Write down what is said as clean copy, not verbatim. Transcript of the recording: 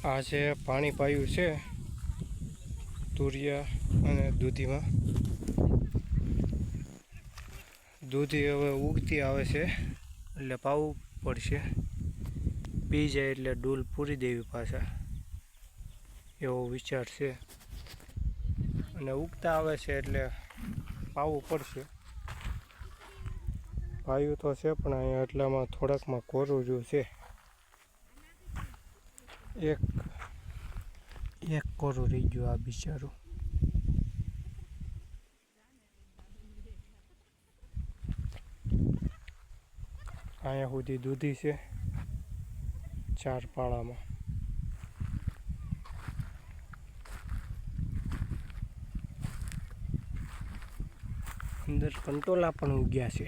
આ છે પાણી પાયું છે તુરિયા અને દૂધીમાં. દૂધી હવે ઉગતી આવે છે એટલે પાવું પડશે. પી જાય એટલે ડૂલ પૂરી દેવી પાછા, એવો વિચાર છે. અને ઉગતા આવે છે એટલે પાવું પડશે. પાયું તો છે પણ અહીંયા એટલામાં થોડાકમાં કોરું રહ્યું છે. એક કોરું રહી ગયું આ બિચારું. અહીંયા સુધી દૂધી છે 4 પાળામાં. અંદર કંટોલા પણ ઉગ્યા છે.